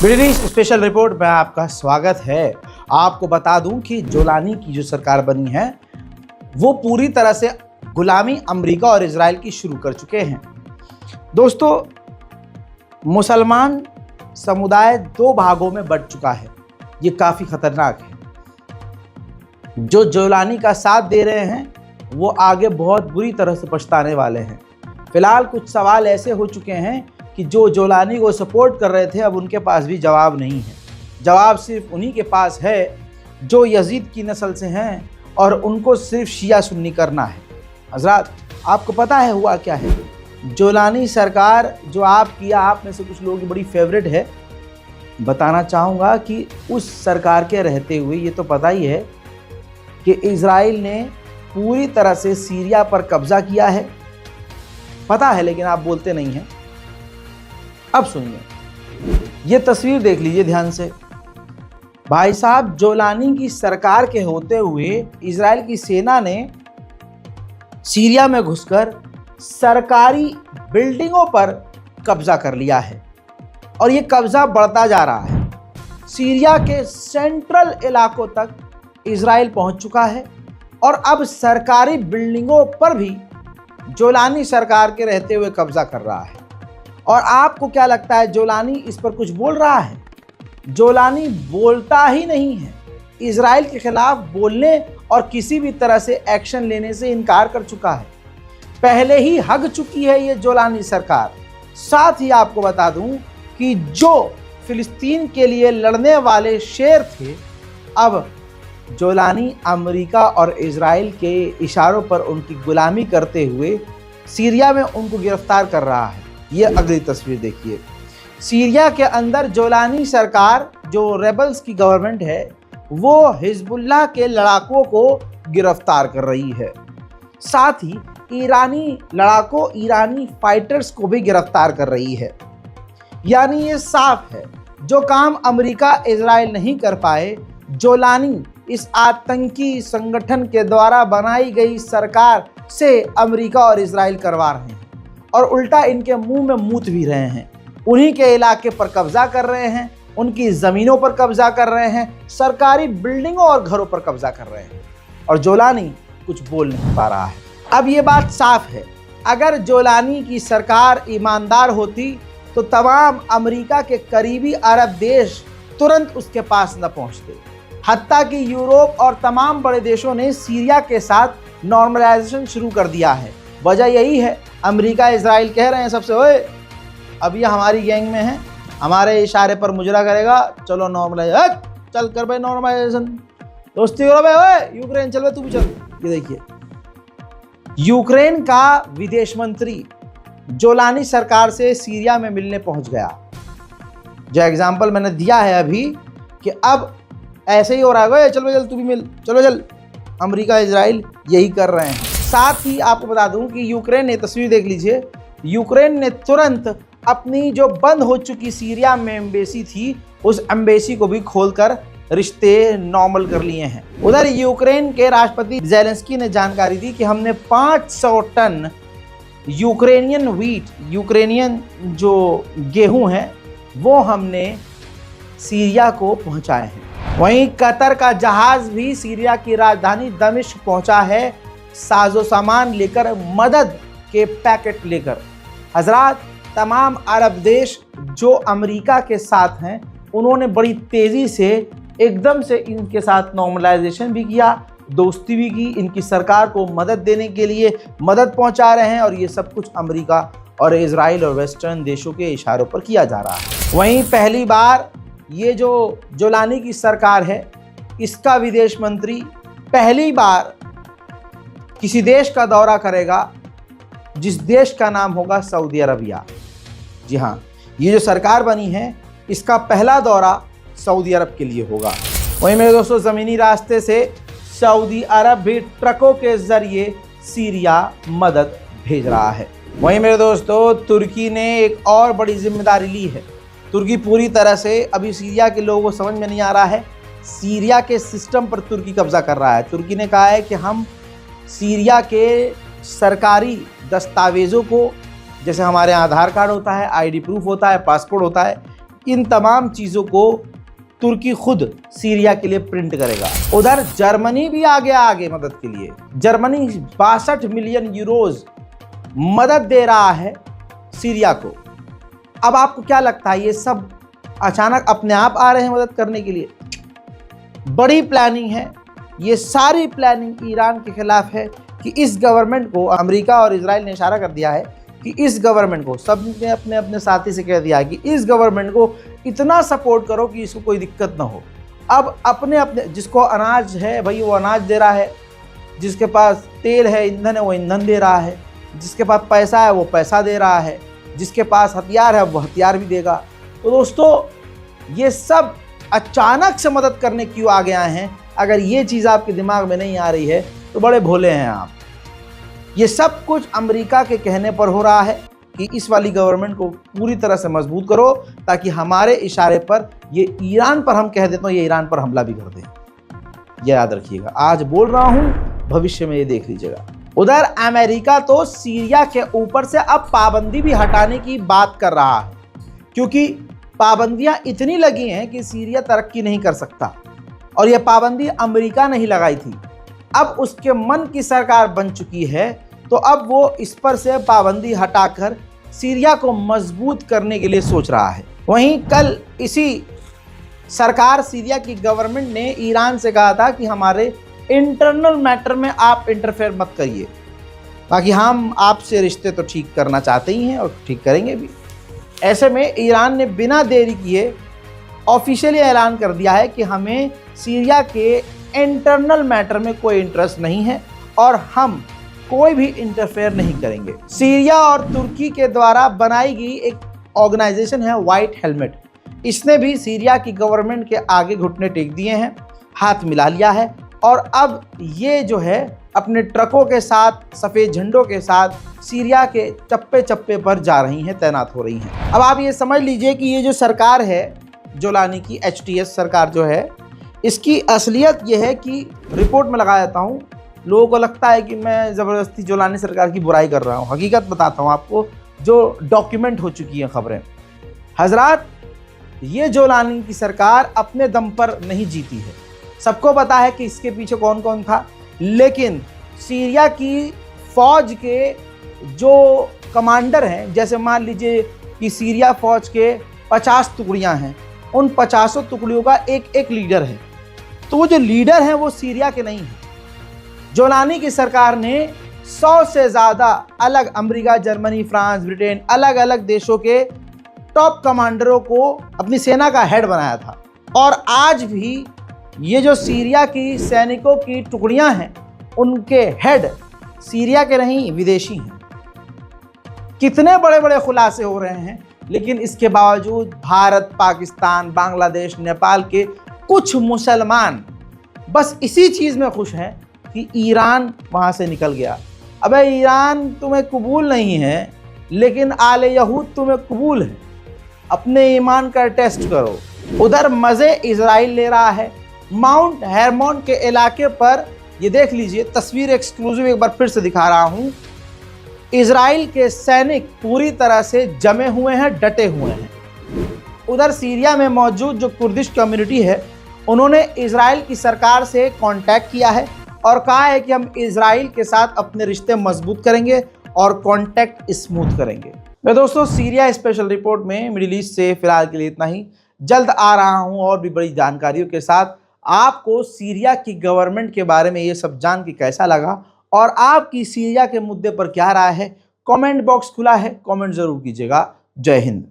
British special report में आपका स्वागत है। आपको बता दूं कि जोलानी की जो सरकार बनी है वो पूरी तरह से गुलामी अमेरिका और इजराइल की शुरू कर चुके हैं। दोस्तों, मुसलमान समुदाय दो भागों में बंट चुका है। ये काफ़ी खतरनाक है। जो जोलानी का साथ दे रहे हैं वो आगे बहुत बुरी तरह से पछताने वाले हैं। फिलहाल कुछ सवाल ऐसे हो चुके हैं कि जो जोलानी को सपोर्ट कर रहे थे अब उनके पास भी जवाब नहीं है। जवाब सिर्फ उन्हीं के पास है जो यजीद की नस्ल से हैं और उनको सिर्फ शिया सुन्नी करना है। हजरात, आपको पता है हुआ क्या है? जोलानी सरकार जो आपकी या आप में से कुछ लोगों की बड़ी फेवरेट है, बताना चाहूँगा कि उस सरकार के रहते हुए ये तो पता ही है कि इजराइल ने पूरी तरह से सीरिया पर कब्जा किया है। पता है, लेकिन आप बोलते नहीं हैं। अब सुनिए, ये तस्वीर देख लीजिए ध्यान से। भाई साहब, जोलानी की सरकार के होते हुए इजराइल की सेना ने सीरिया में घुसकर सरकारी बिल्डिंगों पर कब्जा कर लिया है और ये कब्जा बढ़ता जा रहा है। सीरिया के सेंट्रल इलाकों तक इजराइल पहुंच चुका है और अब सरकारी बिल्डिंगों पर भी जोलानी सरकार के रहते हुए कब्जा कर रहा है। और आपको क्या लगता है जोलानी इस पर कुछ बोल रहा है? जोलानी बोलता ही नहीं है। इजराइल के खिलाफ बोलने और किसी भी तरह से एक्शन लेने से इनकार कर चुका है। पहले ही हग चुकी है ये जोलानी सरकार। साथ ही आपको बता दूं कि जो फिलिस्तीन के लिए लड़ने वाले शेर थे, अब जोलानी अमेरिका और इजराइल के इशारों पर उनकी गुलामी करते हुए सीरिया में उनको गिरफ्तार कर रहा है। ये अगली तस्वीर देखिए। सीरिया के अंदर जोलानी सरकार, जो रेबल्स की गवर्नमेंट है, वो हिजबुल्लाह के लड़ाकों को गिरफ्तार कर रही है। साथ ही ईरानी लड़ाकों, ईरानी फाइटर्स को भी गिरफ्तार कर रही है। यानी ये साफ है, जो काम अमेरिका इजराइल नहीं कर पाए, जोलानी इस आतंकी संगठन के द्वारा बनाई गई सरकार से अमेरिका और इजराइल करवा रहे हैं और उल्टा इनके मुंह में मूत भी रहे हैं। उन्हीं के इलाके पर कब्जा कर रहे हैं, उनकी ज़मीनों पर कब्जा कर रहे हैं, सरकारी बिल्डिंगों और घरों पर कब्जा कर रहे हैं और जोलानी कुछ बोल नहीं पा रहा है। अब ये बात साफ है, अगर जोलानी की सरकार ईमानदार होती तो तमाम अमेरिका के करीबी अरब देश तुरंत उसके पास न पहुँचते। हत्ता कि यूरोप और तमाम बड़े देशों ने सीरिया के साथ नॉर्मलाइजेशन शुरू कर दिया है। वजह यही है, अमेरिका इजराइल कह रहे हैं सबसे, ओए अब ये हमारी गैंग में है, हमारे इशारे पर मुजरा करेगा, चलो नॉर्मलाइज, चल कर भाई नॉर्मलाइजेशन, दोस्ती करो भाई, ओए यूक्रेन चल भाई, तू भी चल। ये देखिए, यूक्रेन का विदेश मंत्री जोलानी सरकार से सीरिया में मिलने पहुंच गया। जो एग्जाम्पल मैंने दिया है अभी कि अब ऐसे ही हो रहा है, चलो चल तू भी मिल, चलो चल। अमेरिका इजराइल यही कर रहे हैं। साथ ही आपको बता दूं कि यूक्रेन ने, तस्वीर देख लीजिए, यूक्रेन ने तुरंत अपनी जो बंद हो चुकी सीरिया में एम्बेसी थी, उस एम्बेसी को भी खोलकर रिश्ते नॉर्मल कर लिए हैं। उधर यूक्रेन के राष्ट्रपति ज़ेलेंस्की ने जानकारी दी कि हमने 500 टन यूक्रेनियन व्हीट, यूक्रेनियन जो गेहूं है, वो हमने सीरिया को पहुंचाए हैं। वहीं कतर का जहाज भी सीरिया की राजधानी दमिश्क पहुंचा है, साजो सामान लेकर, मदद के पैकेट लेकर। हजरात, तमाम अरब देश जो अमेरिका के साथ हैं, उन्होंने बड़ी तेज़ी से एकदम से इनके साथ नॉर्मलाइजेशन भी किया, दोस्ती भी की, इनकी सरकार को मदद देने के लिए मदद पहुंचा रहे हैं और ये सब कुछ अमेरिका और इजराइल और वेस्टर्न देशों के इशारों पर किया जा रहा है। वहीं पहली बार ये जो जोलानी की सरकार है, इसका विदेश मंत्री पहली बार किसी देश का दौरा करेगा जिस देश का नाम होगा सऊदी अरबिया। जी हाँ, ये जो सरकार बनी है, इसका पहला दौरा सऊदी अरब के लिए होगा। वहीं मेरे दोस्तों, ज़मीनी रास्ते से सऊदी अरब भी ट्रकों के ज़रिए सीरिया मदद भेज रहा है। वहीं मेरे दोस्तों, तुर्की ने एक और बड़ी जिम्मेदारी ली है। तुर्की पूरी तरह से अभी सीरिया के लोगों को समझ में नहीं आ रहा है, सीरिया के सिस्टम पर तुर्की कब्जा कर रहा है। तुर्की ने कहा है कि हम सीरिया के सरकारी दस्तावेज़ों को, जैसे हमारे यहाँ आधार कार्ड होता है, आईडी प्रूफ होता है, पासपोर्ट होता है, इन तमाम चीज़ों को तुर्की खुद सीरिया के लिए प्रिंट करेगा। उधर जर्मनी भी आ गया आगे मदद के लिए। जर्मनी 62 मिलियन यूरोज मदद दे रहा है सीरिया को। अब आपको क्या लगता है, ये सब अचानक अपने आप आ रहे हैं मदद करने के लिए? बड़ी प्लानिंग है। ये सारी प्लानिंग ईरान के खिलाफ है कि इस गवर्नमेंट को, अमेरिका और इजराइल ने इशारा कर दिया है कि इस गवर्नमेंट को, सब ने अपने अपने साथी से कह दिया है कि इस गवर्नमेंट को इतना सपोर्ट करो कि इसको कोई दिक्कत ना हो। अब अपने अपने, जिसको अनाज है भाई वो अनाज दे रहा है, जिसके पास तेल है, ईंधन है, वो ईंधन दे रहा है, जिसके पास पैसा है वो पैसा दे रहा है, जिसके पास हथियार है वो हथियार भी देगा। तो दोस्तों ये सब अचानक से मदद करने क्यों आ गया हैं? अगर ये चीज़ आपके दिमाग में नहीं आ रही है तो बड़े भोले हैं आप। ये सब कुछ अमेरिका के कहने पर हो रहा है कि इस वाली गवर्नमेंट को पूरी तरह से मजबूत करो, ताकि हमारे इशारे पर ये ईरान पर हम कह देते हैं, ये ईरान पर हमला भी कर दें। यह याद रखिएगा, आज बोल रहा हूँ, भविष्य में ये देख लीजिएगा। उधर अमेरिका तो सीरिया के ऊपर से अब पाबंदी भी हटाने की बात कर रहा है, क्योंकि पाबंदियां इतनी लगी हैं कि सीरिया तरक्की नहीं कर सकता, और यह पाबंदी अमेरिका नहीं लगाई थी। अब उसके मन की सरकार बन चुकी है, तो अब वो इस पर से पाबंदी हटाकर सीरिया को मजबूत करने के लिए सोच रहा है। वहीं कल इसी सरकार, सीरिया की गवर्नमेंट ने ईरान से कहा था कि हमारे इंटरनल मैटर में आप इंटरफेयर मत करिए, ताकि हम आपसे रिश्ते तो ठीक करना चाहते ही हैं और ठीक करेंगे भी। ऐसे में ईरान ने बिना देरी किए ऑफिशियली ऐलान कर दिया है कि हमें सीरिया के इंटरनल मैटर में कोई इंटरेस्ट नहीं है और हम कोई भी इंटरफेयर नहीं करेंगे। सीरिया और तुर्की के द्वारा बनाई गई एक ऑर्गेनाइजेशन है व्हाइट हेलमेट, इसने भी सीरिया की गवर्नमेंट के आगे घुटने टेक दिए हैं, हाथ मिला लिया है, और अब ये जो है अपने ट्रकों के साथ, सफ़ेद झंडों के साथ सीरिया के चप्पे चप्पे पर जा रही हैं, तैनात हो रही हैं। अब आप ये समझ लीजिए कि ये जो सरकार है जोलानी की, HTS सरकार जो है, इसकी असलियत ये है कि रिपोर्ट में लगा देता हूँ, लोगों को लगता है कि मैं ज़बरदस्ती जोलानी सरकार की बुराई कर रहा हूँ। हकीकत बताता हूँ आपको, जो डॉक्यूमेंट हो चुकी हैं खबरें। हजरात, ये जोलानी की सरकार अपने दम पर नहीं जीती है। सबको पता है कि इसके पीछे कौन कौन था, लेकिन सीरिया की फ़ौज के जो कमांडर हैं, जैसे मान लीजिए कि सीरिया फ़ौज के 50 टुकड़ियाँ हैं, उन 50 टुकड़ियों का एक एक लीडर है। तो वो जो लीडर हैं वो सीरिया के नहीं हैं। जोलानी की सरकार ने 100 से ज़्यादा अलग, अमेरिका, जर्मनी, फ्रांस, ब्रिटेन, अलग अलग देशों के टॉप कमांडरों को अपनी सेना का हेड बनाया था। और आज भी ये जो सीरिया की सैनिकों की टुकड़ियां हैं, उनके हेड सीरिया के नहीं, विदेशी हैं। कितने बड़े बड़े खुलासे हो रहे हैं, लेकिन इसके बावजूद भारत, पाकिस्तान, बांग्लादेश, नेपाल के कुछ मुसलमान बस इसी चीज़ में खुश हैं कि ईरान वहाँ से निकल गया। अबे ईरान तुम्हें कबूल नहीं है, लेकिन आले यहूद तुम्हें कबूल है। अपने ईमान का टेस्ट करो। उधर मज़े इजराइल ले रहा है। माउंट हेरमोन के इलाके पर ये देख लीजिए, तस्वीर एक्सक्लूसिव एक बार फिर से दिखा रहा हूँ। इजराइल के सैनिक पूरी तरह से जमे हुए हैं, डटे हुए हैं। उधर सीरिया में मौजूद जो कुर्दिश कम्युनिटी है, उन्होंने इजराइल की सरकार से कांटेक्ट किया है और कहा है कि हम इजराइल के साथ अपने रिश्ते मजबूत करेंगे और कांटेक्ट स्मूथ करेंगे। मैं दोस्तों, सीरिया स्पेशल रिपोर्ट में मिडिल ईस्ट से फिलहाल के लिए इतना ही। जल्द आ रहा हूँ और भी बड़ी जानकारियों के साथ। आपको सीरिया की गवर्नमेंट के बारे में ये सब जान के कैसा लगा और आपकी सीरिया के मुद्दे पर क्या राय है, कमेंट बॉक्स खुला है, कमेंट ज़रूर कीजिएगा। जय हिंद।